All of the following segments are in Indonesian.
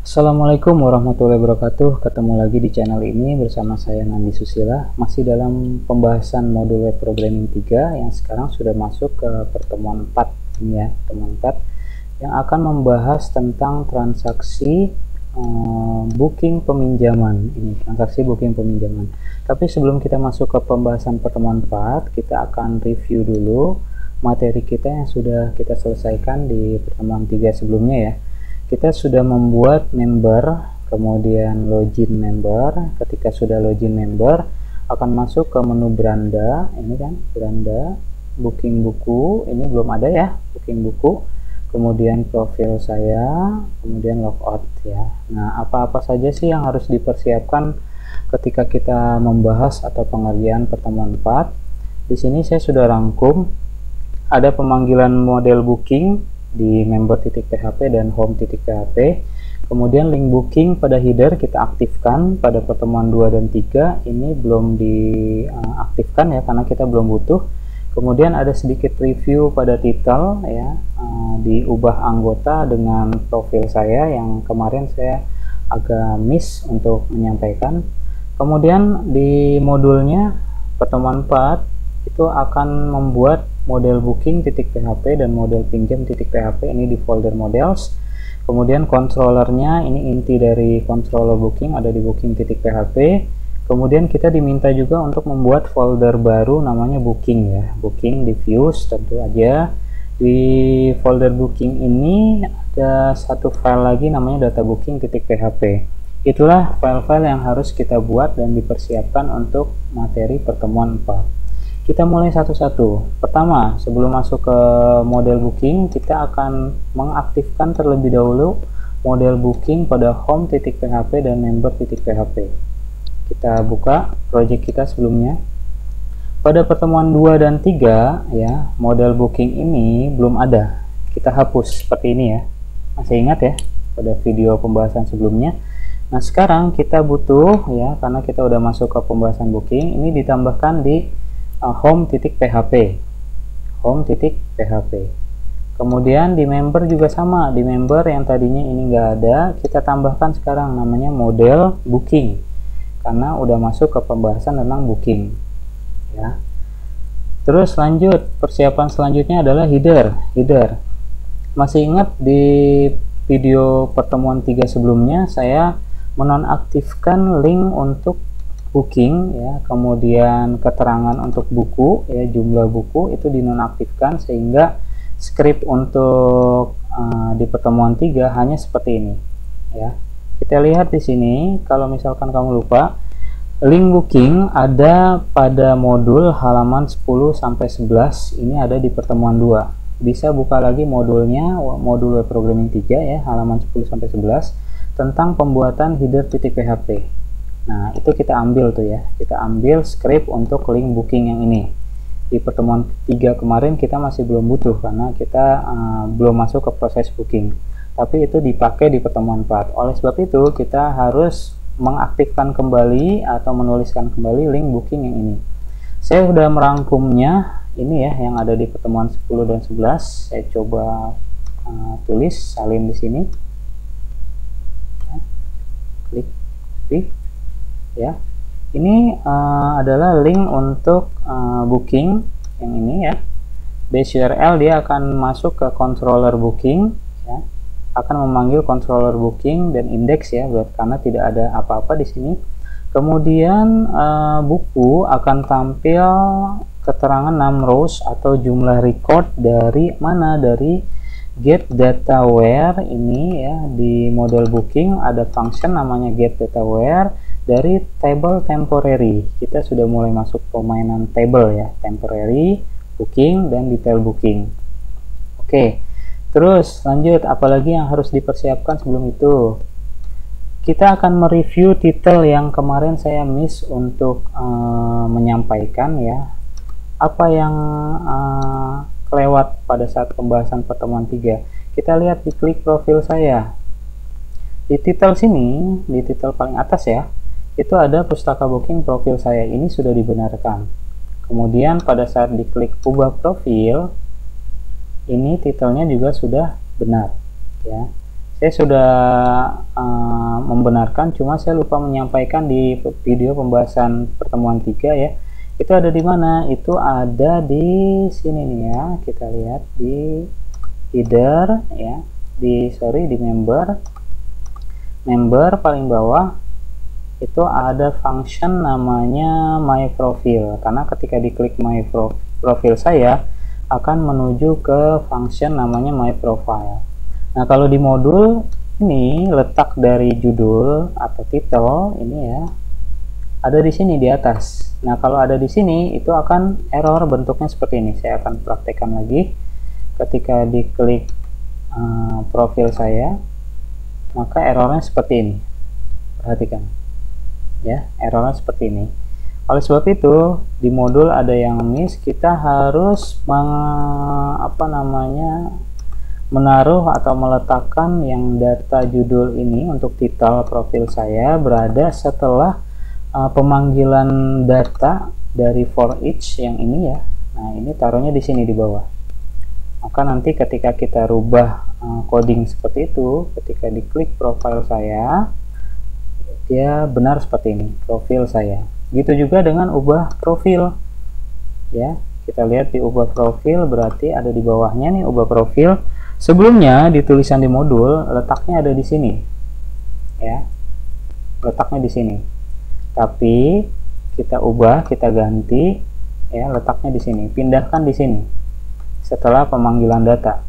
Assalamualaikum warahmatullahi wabarakatuh. Ketemu lagi di channel ini bersama saya Nandi Susila. Masih dalam pembahasan modul web programming 3 yang sekarang sudah masuk ke pertemuan 4 ini ya, pertemuan 4 yang akan membahas tentang transaksi booking peminjaman. Ini transaksi booking peminjaman. Tapi sebelum kita masuk ke pembahasan pertemuan 4, kita akan review dulu materi kita yang sudah kita selesaikan di pertemuan 3 sebelumnya ya. Kita sudah membuat member, kemudian login member. Ketika sudah login member, akan masuk ke menu beranda. Ini kan beranda, booking buku. Ini belum ada ya, booking buku. Kemudian profil saya, kemudian logout ya. Nah, apa-apa saja sih yang harus dipersiapkan ketika kita membahas atau pengerjaan pertemuan 4? Di sini saya sudah rangkum. Ada pemanggilan model booking di member.php dan home.php. Kemudian link booking pada header kita aktifkan pada pertemuan 2 dan 3. Ini belum diaktifkan ya karena kita belum butuh. Kemudian ada sedikit review pada title ya, diubah anggota dengan profil saya yang kemarin saya agak miss untuk menyampaikan. Kemudian di modulnya pertemuan 4 itu akan membuat model booking.php dan model pinjam.php. Ini di folder models. Kemudian controllernya, ini inti dari controller booking ada di booking.php. Kemudian kita diminta juga untuk membuat folder baru namanya booking ya, booking diffuse. Tentu aja di folder booking ini ada satu file lagi namanya data booking.php. Itulah file-file yang harus kita buat dan dipersiapkan untuk materi pertemuan 4. Kita mulai satu-satu. Pertama, sebelum masuk ke model booking, kita akan mengaktifkan terlebih dahulu model booking pada home.php dan member.php. Kita buka project kita sebelumnya. Pada pertemuan 2 dan 3 ya, model booking ini belum ada. Kita hapus seperti ini ya. Masih ingat ya pada video pembahasan sebelumnya. Nah, sekarang kita butuh ya, karena kita udah masuk ke pembahasan booking, ini ditambahkan di home.php. Kemudian di member juga sama, di member yang tadinya ini enggak ada, kita tambahkan sekarang namanya model booking karena udah masuk ke pembahasan tentang booking ya. Terus lanjut, persiapan selanjutnya adalah header. Masih ingat di video pertemuan 3 sebelumnya saya menonaktifkan link untuk booking ya, kemudian keterangan untuk buku ya, jumlah buku itu dinonaktifkan sehingga script untuk di pertemuan 3 hanya seperti ini ya. Kita lihat di sini, kalau misalkan kamu lupa, link booking ada pada modul halaman 10 sampai 11, ini ada di pertemuan 2. Bisa buka lagi modulnya, modul web programming 3 ya, halaman 10 sampai 11 tentang pembuatan header.php. Nah, itu kita ambil tuh ya, kita ambil script untuk link booking yang ini. Di pertemuan 3 kemarin kita masih belum butuh karena kita belum masuk ke proses booking, tapi itu dipakai di pertemuan 4. Oleh sebab itu kita harus mengaktifkan kembali atau menuliskan kembali link booking yang ini. Saya sudah merangkumnya ini ya, yang ada di pertemuan 10 dan 11. Saya coba tulis, salin di sini ya. Klik ya, ini adalah link untuk booking yang ini ya. Base URL dia akan masuk ke controller booking ya, akan memanggil controller booking dan index ya, karena tidak ada apa-apa di sini. Kemudian buku akan tampil keterangan 6 rows atau jumlah record dari mana, dari get data where ini ya. Di model booking ada function namanya get data where dari table temporary. Kita sudah mulai masuk permainan table ya, temporary, booking, dan detail booking. Oke, terus lanjut, apalagi yang harus dipersiapkan sebelum itu? Kita akan mereview title yang kemarin saya miss untuk menyampaikan ya. Apa yang kelewat pada saat pembahasan pertemuan 3? Kita lihat di klik profil saya. Di title sini, di title paling atas ya, itu ada pustaka booking profil saya, ini sudah dibenarkan. Kemudian pada saat diklik ubah profil, ini titelnya juga sudah benar ya. Saya sudah membenarkan, cuma saya lupa menyampaikan di video pembahasan pertemuan 3 ya. Itu ada di mana? Itu ada di sini nih ya. Kita lihat di header ya, di member paling bawah itu ada function namanya my profile, karena ketika diklik my profile saya akan menuju ke function namanya my profile. Nah, kalau di modul ini letak dari judul atau title ini ya ada di sini di atas. Nah, kalau ada di sini itu akan error, bentuknya seperti ini. Saya akan praktekkan lagi. Ketika diklik profil saya, maka errornya seperti ini. Perhatikan ya, errornya seperti ini. Oleh sebab itu di modul ada yang miss, kita harus menaruh atau meletakkan yang data judul ini untuk title profil saya berada setelah pemanggilan data dari for each yang ini ya. Nah, ini taruhnya di sini di bawah. Maka nanti ketika kita rubah coding seperti itu, ketika diklik profil saya, dia benar seperti ini, profil saya. Gitu juga dengan ubah profil ya. Kita lihat di ubah profil, berarti ada di bawahnya nih ubah profil. Sebelumnya di tulisan di modul letaknya ada di sini ya, letaknya di sini. Tapi kita ubah, kita ganti ya, letaknya di sini, pindahkan di sini setelah pemanggilan data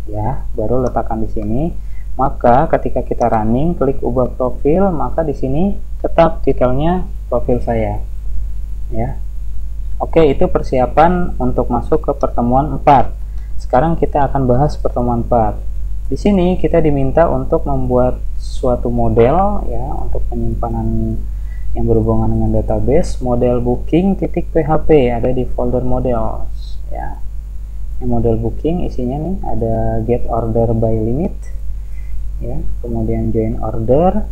ya, baru letakkan di sini. Maka ketika kita running, klik ubah profil, maka di sini tetap titelnya profil saya ya. Oke, itu persiapan untuk masuk ke pertemuan 4. Sekarang kita akan bahas pertemuan 4. Di sini kita diminta untuk membuat suatu model ya, untuk penyimpanan yang berhubungan dengan database. Model booking.php ada di folder models ya. Ini model booking, isinya nih ada get order by limit ya, kemudian join order,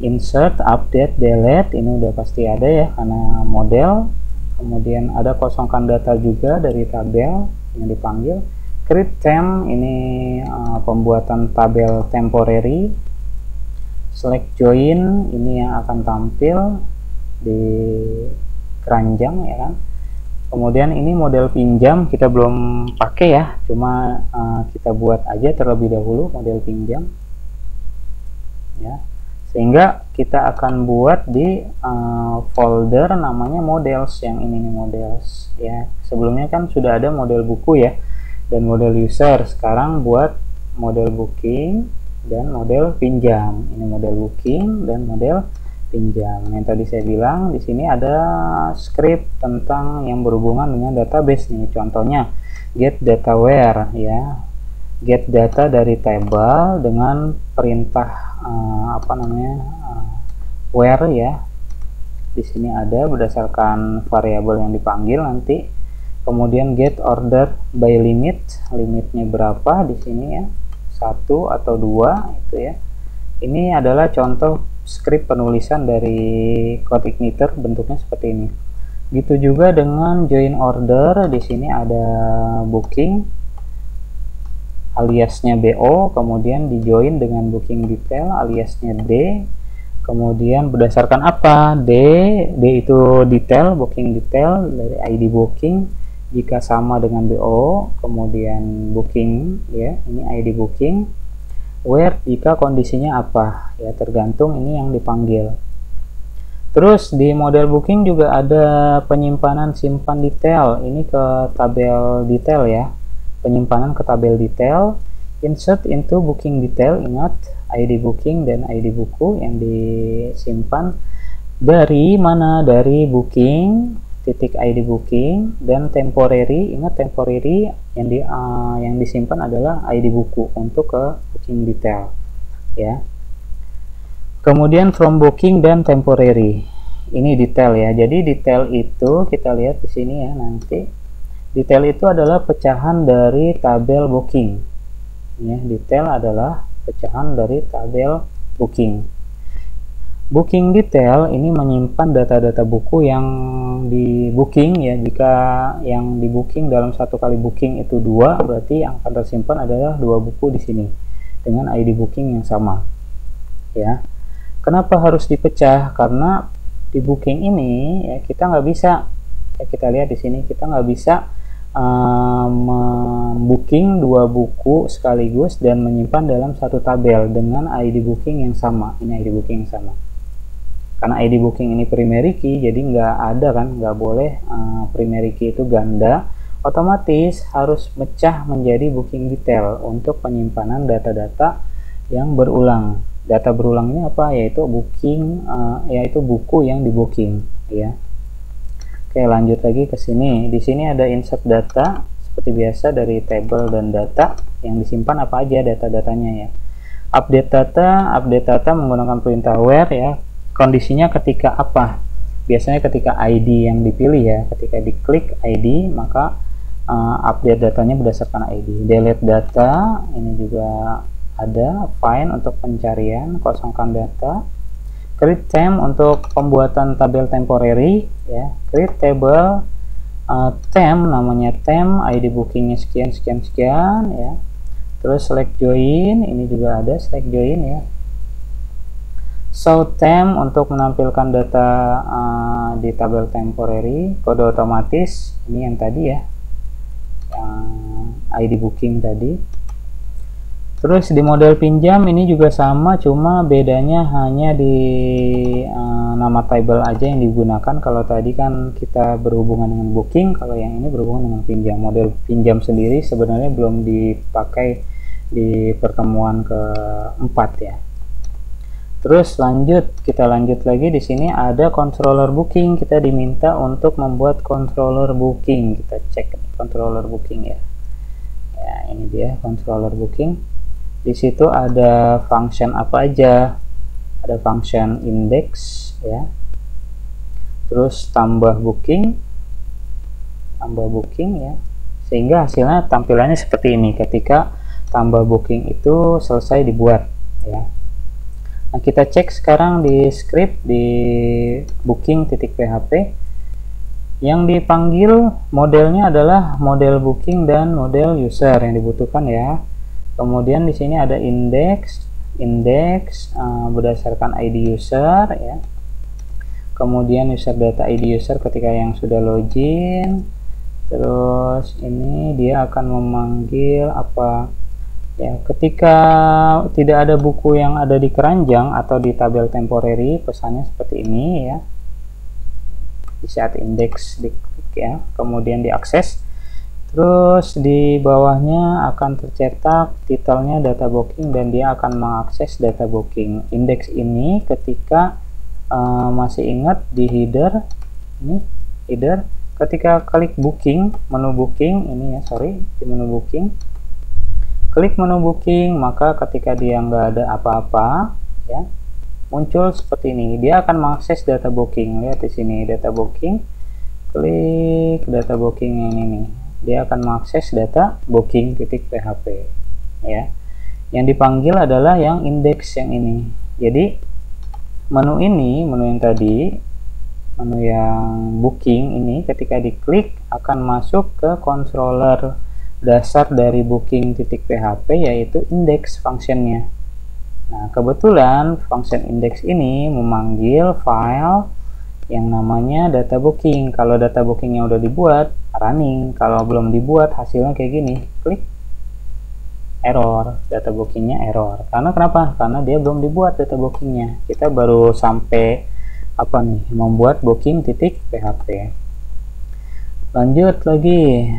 insert, update, delete, ini udah pasti ada ya karena model. Kemudian ada kosongkan data juga dari tabel yang dipanggil. Create temp, ini pembuatan tabel temporary. Select join, ini yang akan tampil di keranjang ya kan. Kemudian ini model pinjam, kita belum pakai ya, cuma kita buat aja terlebih dahulu model pinjam ya, sehingga kita akan buat di folder namanya models, yang ini nih models ya. Sebelumnya kan sudah ada model buku ya dan model user, sekarang buat model booking dan model pinjam. Ini model booking dan model pinjam. Yang tadi saya bilang di sini ada script tentang yang berhubungan dengan database nih. Contohnya get data where ya, get data dari table dengan perintah where ya. Di sini ada berdasarkan variabel yang dipanggil nanti. Kemudian get order by limit, limitnya berapa di sini ya, 1 atau 2 itu ya. Ini adalah contoh script penulisan dari CodeIgniter, bentuknya seperti ini. Gitu juga dengan join order, di sini ada booking aliasnya BO, kemudian di join dengan booking detail aliasnya D. Kemudian berdasarkan apa? D itu detail, booking detail dari ID booking jika sama dengan BO, kemudian booking ya, ini ID booking. Where jika kondisinya apa ya, tergantung ini yang dipanggil. Terus di model booking juga ada penyimpanan simpan detail, ini ke tabel detail ya, penyimpanan ke tabel detail. Insert into booking detail, ingat ID booking dan ID buku yang disimpan dari mana, dari booking titik ID booking dan temporary, ingat temporary yang disimpan adalah ID buku untuk ke booking detail ya. Kemudian from booking dan temporary, ini detail ya. Jadi detail itu kita lihat di sini ya, nanti detail itu adalah pecahan dari tabel booking ya. Detail adalah pecahan dari tabel booking. Booking detail ini menyimpan data-data buku yang di booking ya. Jika yang di booking dalam satu kali booking itu 2, berarti yang akan tersimpan adalah 2 buku di sini dengan ID booking yang sama ya. Kenapa harus dipecah? Karena di booking ini ya kita nggak bisa ya, kita lihat di sini kita nggak bisa membooking 2 buku sekaligus dan menyimpan dalam satu tabel dengan ID booking yang sama. Ini ID booking yang sama. Karena ID booking ini primary key, jadi nggak ada kan, nggak boleh primary key itu ganda, otomatis harus pecah menjadi booking detail untuk penyimpanan data-data yang berulang. Data berulang ini apa? Yaitu booking, yaitu buku yang di booking ya. Oke, lanjut lagi ke sini. Di sini ada insert data seperti biasa dari table dan data yang disimpan apa aja data-datanya ya. Update data menggunakan perintah where ya. Kondisinya ketika apa? Biasanya ketika ID yang dipilih ya. Ketika diklik ID maka update datanya berdasarkan ID. Delete data ini juga ada. Find untuk pencarian, kosongkan data. Create Temp untuk pembuatan tabel temporary ya. Create table temp, namanya temp, ID bookingnya sekian sekian sekian ya. Terus select join, ini juga ada select join ya. Show temp untuk menampilkan data di tabel temporary. Kode otomatis ini yang tadi ya, yang ID booking tadi. Terus di model pinjam ini juga sama, cuma bedanya hanya di nama table aja yang digunakan. Kalau tadi kan kita berhubungan dengan booking, kalau yang ini berhubungan dengan pinjam. Model pinjam sendiri sebenarnya belum dipakai di pertemuan keempat ya. Terus kita lanjut lagi. Di sini ada controller booking, kita diminta untuk membuat controller booking. Kita cek controller booking ya. Ya, ini dia controller booking. Di situ ada function apa aja? Ada function index ya. Terus tambah booking ya. Sehingga hasilnya tampilannya seperti ini ketika tambah booking itu selesai dibuat ya. Nah, kita cek sekarang di script di booking.php. Yang dipanggil modelnya adalah model booking dan model user yang dibutuhkan ya. Kemudian di sini ada index berdasarkan ID user ya. Kemudian user data ID user ketika yang sudah login. Terus ini dia akan memanggil apa ya, ketika tidak ada buku yang ada di keranjang atau di tabel temporary, pesannya seperti ini ya. Di saat index diklik ya, kemudian diakses. Terus di bawahnya akan tercetak titelnya data booking dan dia akan mengakses data booking. Indeks ini ketika masih ingat di header, ini header, ketika klik booking, menu booking ini ya, di menu booking, klik menu booking, maka ketika dia nggak ada apa-apa ya, muncul seperti ini. Dia akan mengakses data booking. Lihat di sini data booking, klik data booking yang ini nih. Dia akan mengakses data booking.php ya. Yang dipanggil adalah yang index yang ini. Jadi menu ini, menu yang tadi, menu yang booking ini ketika diklik akan masuk ke controller dasar dari booking.php yaitu index functionnya. Nah, kebetulan function index ini memanggil file yang namanya data booking. Kalau data bookingnya udah dibuat, running. Kalau belum dibuat, hasilnya kayak gini. Klik, error, data bookingnya error. Karena kenapa? Karena dia belum dibuat data bookingnya. Kita baru sampai apa nih? Membuat booking.php. Lanjut lagi.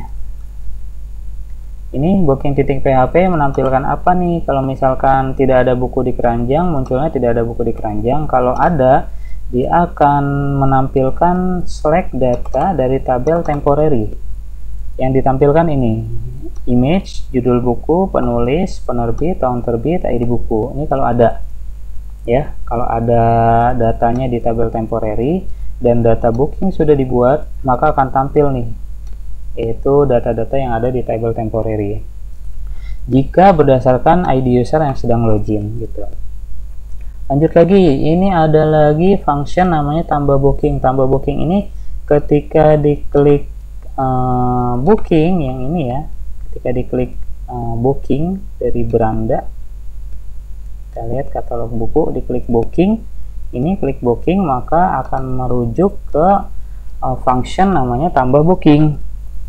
Ini booking.php menampilkan apa nih? Kalau misalkan tidak ada buku di keranjang, munculnya tidak ada buku di keranjang. Kalau ada, dia akan menampilkan select data dari tabel temporary. Yang ditampilkan ini image, judul buku, penulis, penerbit, tahun terbit, ID buku. Ini kalau ada ya, kalau ada datanya di tabel temporary dan data booking sudah dibuat, maka akan tampil nih, yaitu data-data yang ada di tabel temporary jika berdasarkan ID user yang sedang login gitu. Lanjut lagi, ini ada lagi function namanya tambah booking. Tambah booking ini ketika diklik booking yang ini ya, ketika diklik booking dari beranda, kita lihat katalog buku, diklik booking, ini klik booking maka akan merujuk ke function namanya tambah booking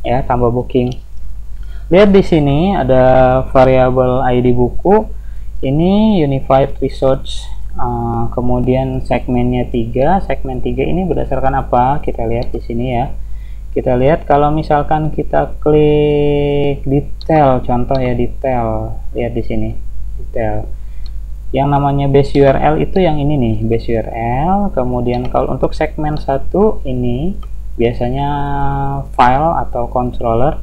ya, tambah booking. Lihat di sini ada variabel ID buku, ini Unified Research, kemudian segmennya 3. Segmen 3 ini berdasarkan apa? Kita lihat di sini ya. Kita lihat kalau misalkan kita klik detail, contoh ya detail, lihat di sini detail. Yang namanya base URL itu yang ini nih, base URL. Kemudian kalau untuk segmen 1 ini biasanya file atau controller.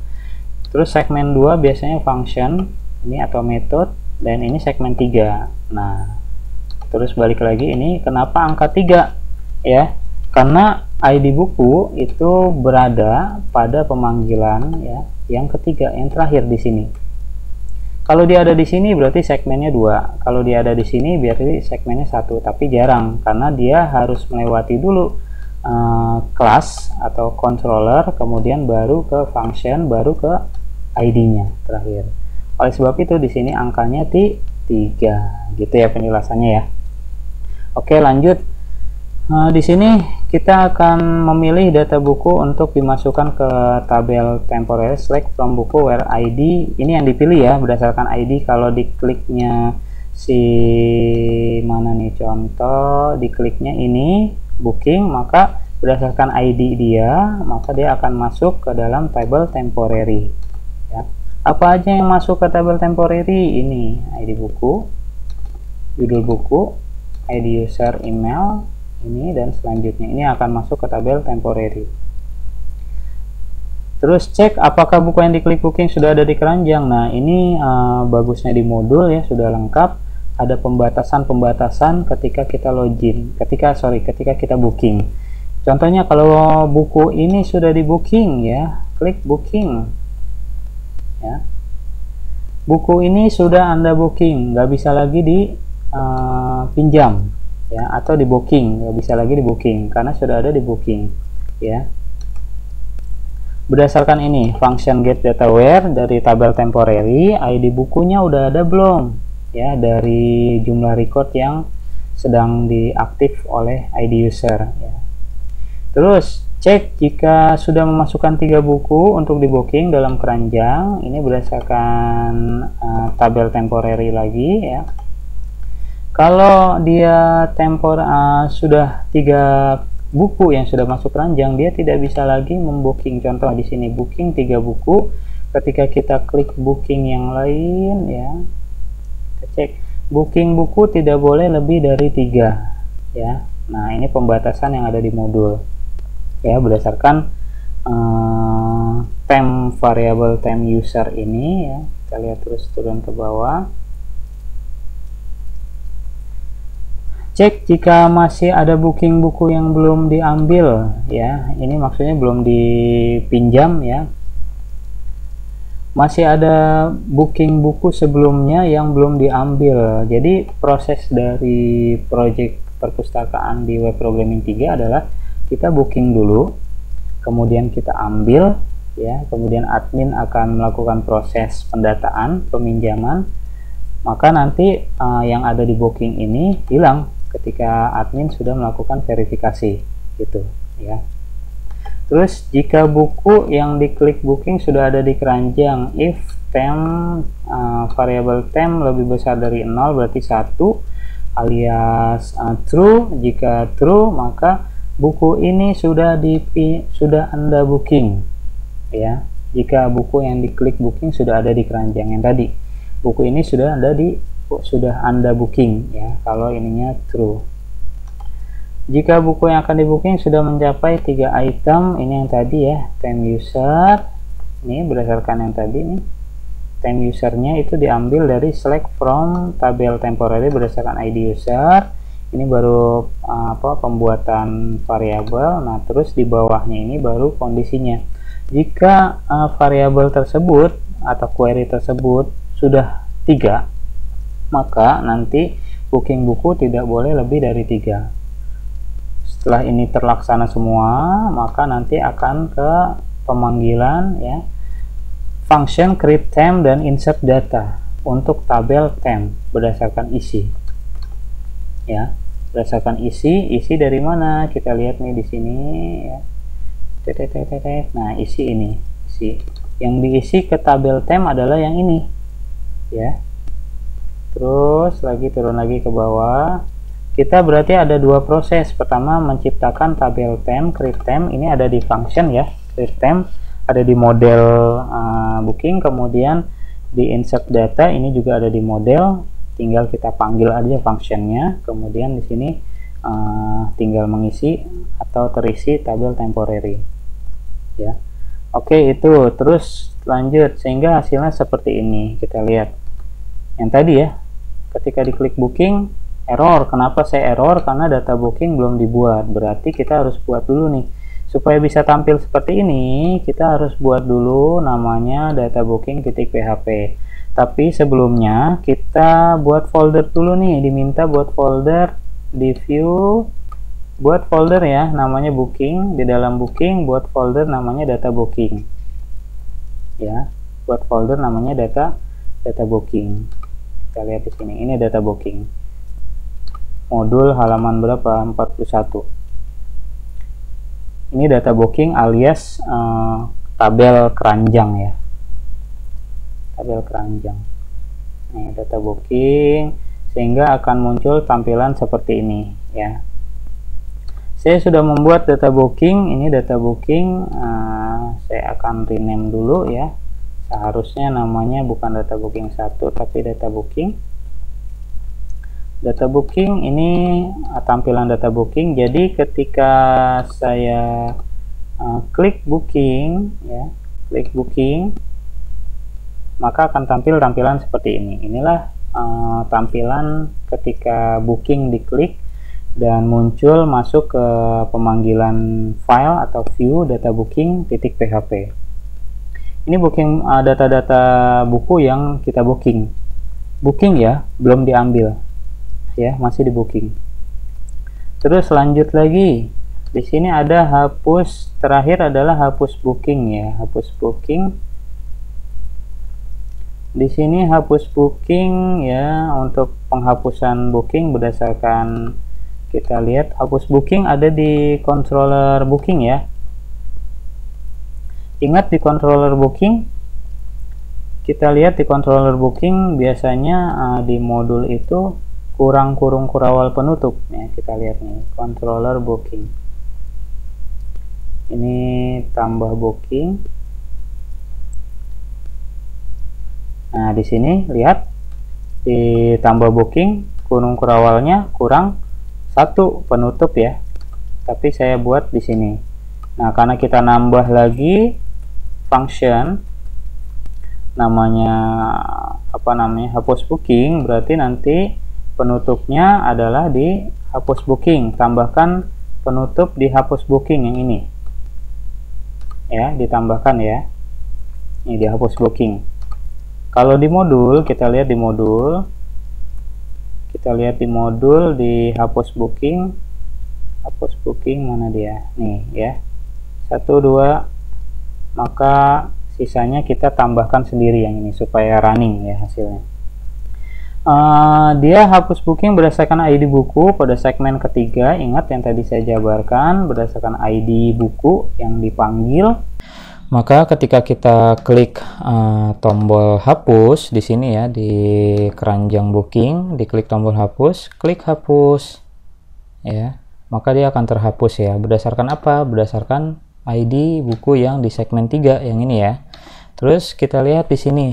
Terus segmen 2 biasanya function ini atau method, dan ini segmen 3. Nah, terus balik lagi, ini kenapa angka 3 ya? Karena ID buku itu berada pada pemanggilan ya, yang ketiga, yang terakhir di sini. Kalau dia ada di sini berarti segmennya 2. Kalau dia ada di sini berarti segmennya 1, tapi jarang karena dia harus melewati dulu kelas atau controller, kemudian baru ke function, baru ke ID-nya terakhir. Oleh sebab itu di sini angkanya 3, gitu ya penjelasannya ya. Oke, lanjut. Di sini kita akan memilih data buku untuk dimasukkan ke tabel temporary. Select from buku where ID, ini yang dipilih ya berdasarkan ID. Kalau dikliknya si mana nih, contoh dikliknya ini booking, maka berdasarkan ID dia maka dia akan masuk ke dalam tabel temporary ya. Apa aja yang masuk ke tabel temporary? Ini ID buku, judul buku, ID user, email, ini dan selanjutnya ini akan masuk ke tabel temporary. Terus cek apakah buku yang diklik booking sudah ada di keranjang. Nah, ini bagusnya di modul ya, sudah lengkap. Ada pembatasan-pembatasan ketika kita login, ketika kita booking. Contohnya kalau buku ini sudah di booking ya, klik booking ya. Buku ini sudah Anda booking, nggak bisa lagi di pinjam ya, atau di booking, nggak bisa lagi di booking karena sudah ada di booking ya. Berdasarkan ini function get data where dari tabel temporary, ID bukunya udah ada belum ya dari jumlah record yang sedang diaktif oleh ID user ya. Terus cek jika sudah memasukkan 3 buku untuk di booking dalam keranjang, ini berdasarkan tabel temporary lagi ya. Kalau dia sudah 3 buku yang sudah masuk keranjang, dia tidak bisa lagi membooking. Contoh di sini booking 3 buku. Ketika kita klik booking yang lain ya, kita cek booking buku tidak boleh lebih dari 3 ya. Nah, ini pembatasan yang ada di modul ya, berdasarkan temp variable temp user ini ya. Kita lihat terus turun ke bawah. Cek jika masih ada booking buku yang belum diambil ya, ini maksudnya belum dipinjam ya. Masih ada booking buku sebelumnya yang belum diambil. Jadi proses dari project perpustakaan di web programming 3 adalah kita booking dulu, kemudian kita ambil ya, kemudian admin akan melakukan proses pendataan, peminjaman, maka nanti yang ada di booking ini hilang ketika admin sudah melakukan verifikasi gitu ya. Terus jika buku yang diklik booking sudah ada di keranjang, if temp variable temp lebih besar dari 0 berarti 1 alias true. Jika true maka buku ini sudah Anda booking ya. Jika buku yang diklik booking sudah ada di keranjang yang tadi, buku ini sudah Anda booking ya, kalau ininya true. Jika buku yang akan di booking sudah mencapai 3 item, ini yang tadi ya, temp user, ini berdasarkan yang tadi nih, temp usernya itu diambil dari select from tabel temporary berdasarkan ID user. Ini baru pembuatan variabel. Nah, terus di bawahnya ini baru kondisinya. Jika variabel tersebut atau query tersebut sudah 3, maka nanti booking buku tidak boleh lebih dari 3. Setelah ini terlaksana semua, maka nanti akan ke pemanggilan ya, function create temp dan insert data untuk tabel temp berdasarkan isi ya, berdasarkan isi dari mana kita lihat nih di sini ya. Nah, isi yang diisi ke tabel temp adalah yang ini ya. Terus lagi turun lagi ke bawah, kita berarti ada 2 proses. Pertama, menciptakan tabel temp, create temp, ini ada di function ya, create temp ada di model booking, kemudian di insert data ini juga ada di model, tinggal kita panggil aja functionnya, kemudian di sini tinggal mengisi atau terisi tabel temporary ya. Oke, itu terus lanjut sehingga hasilnya seperti ini. Kita lihat yang tadi ya, ketika diklik booking error. Kenapa saya error? Karena data booking belum dibuat. Berarti kita harus buat dulu nih. Supaya bisa tampil seperti ini, kita harus buat dulu namanya data booking.php. Tapi sebelumnya kita buat folder dulu nih, diminta buat folder di view, buat folder ya, namanya booking. Di dalam booking buat folder namanya data booking ya, buat folder namanya data booking. Kita lihat di sini, ini data booking modul halaman berapa, 41. Ini data booking alias tabel keranjang ya, tabel keranjang. Nih data booking, sehingga akan muncul tampilan seperti ini ya. Saya sudah membuat data booking, ini data booking, saya akan rename dulu ya. Seharusnya namanya bukan data booking 1 tapi data booking. Data booking ini tampilan data booking. Jadi ketika saya klik booking ya, klik booking, maka akan tampil tampilan seperti ini. Inilah tampilan ketika booking diklik dan muncul masuk ke pemanggilan file atau view data booking.php. Ini booking data-data buku yang kita booking ya, belum diambil ya, masih di booking. Terus lanjut lagi, di sini ada hapus, terakhir adalah hapus booking ya, hapus booking. Di sini hapus booking ya, untuk penghapusan booking berdasarkan, kita lihat hapus booking ada di controller booking ya. Ingat di controller booking, kita lihat di controller booking biasanya di modul itu kurang kurung kurawal penutup ya. Kita lihat nih controller booking, ini tambah booking. Nah di sini lihat di tambah booking kurung kurawalnya kurang 1 penutup ya, tapi saya buat di sini. Nah karena kita nambah lagi function namanya hapus booking, berarti nanti penutupnya adalah di hapus booking, tambahkan penutup di hapus booking yang ini ya, ditambahkan ya, ini di hapus booking. Kalau di modul, kita lihat di modul, di hapus booking mana dia nih ya, 1 2, maka sisanya kita tambahkan sendiri yang ini supaya running ya hasilnya. Dia hapus booking berdasarkan ID buku pada segmen ketiga. Ingat yang tadi saya jabarkan, berdasarkan ID buku yang dipanggil. Maka ketika kita klik tombol hapus di sini ya, di keranjang booking, diklik tombol hapus, klik hapus ya, maka dia akan terhapus ya. Berdasarkan apa? Berdasarkan ID buku yang di segmen 3 yang ini ya. Terus kita lihat di sini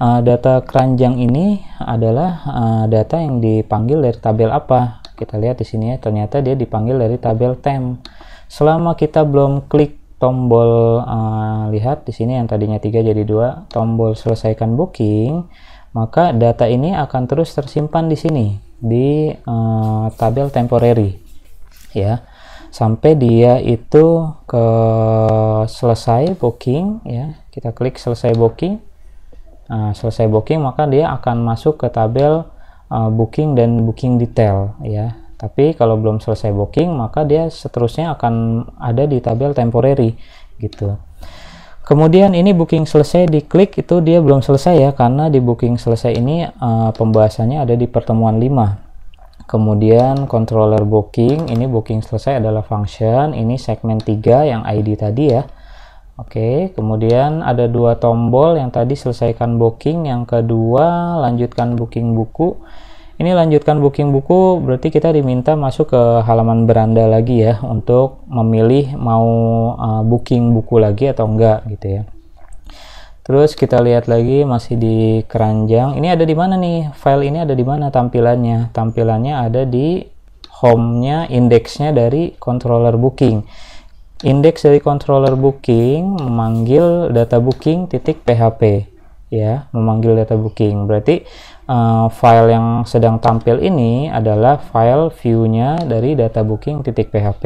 data keranjang ini adalah data yang dipanggil dari tabel apa. Kita lihat di sini ya, ternyata dia dipanggil dari tabel temp. Selama kita belum klik tombol lihat di sini yang tadinya 3 jadi 2, tombol selesaikan booking, maka data ini akan terus tersimpan di sini di tabel temporary ya, sampai dia itu ke selesai booking ya. Kita klik selesai booking. Nah, selesai booking maka dia akan masuk ke tabel booking dan booking detail ya. Tapi kalau belum selesai booking, maka dia seterusnya akan ada di tabel temporary gitu. Kemudian ini booking selesai, diklik itu dia belum selesai ya, karena di booking selesai ini pembahasannya ada di pertemuan 5. Kemudian controller booking, ini booking selesai adalah function, ini segmen 3 yang ID tadi ya. Oke, kemudian ada 2 tombol, yang tadi selesaikan booking, yang kedua lanjutkan booking buku. Ini lanjutkan booking buku berarti kita diminta masuk ke halaman beranda lagi ya, untuk memilih mau booking buku lagi atau enggak gitu ya. Terus kita lihat lagi masih di keranjang. Ini ada di mana nih? File ini ada di mana tampilannya? Tampilannya ada di home-nya, indeksnya dari controller booking. Indeks dari controller booking memanggil data booking .php ya, memanggil data booking. Berarti file yang sedang tampil ini adalah file view-nya dari data booking.php.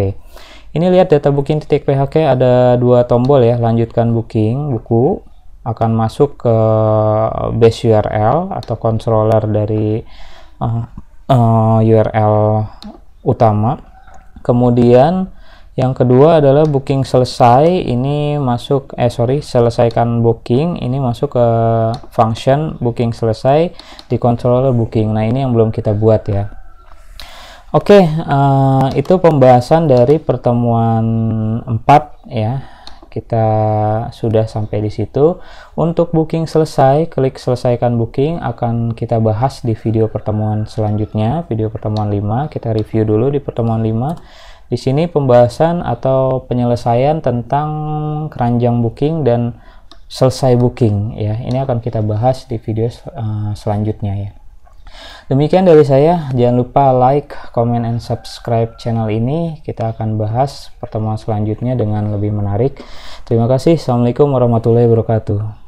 Ini lihat data booking.php ada 2 tombol ya, lanjutkan booking buku akan masuk ke base URL atau controller dari URL utama. Kemudian yang kedua adalah booking selesai, ini masuk selesaikan booking, ini masuk ke function booking selesai di controller booking. Nah, ini yang belum kita buat ya. Oke, itu pembahasan dari pertemuan 4 ya. Kita sudah sampai di situ. Untuk booking selesai, klik selesaikan booking, akan kita bahas di video pertemuan selanjutnya, video pertemuan 5. Kita review dulu di pertemuan 5. Di sini pembahasan atau penyelesaian tentang keranjang booking dan selesai booking ya. Ini akan kita bahas di video selanjutnya ya. Demikian dari saya. Jangan lupa like, comment, and subscribe channel ini. Kita akan bahas pertemuan selanjutnya dengan lebih menarik. Terima kasih. Assalamualaikum warahmatullahi wabarakatuh.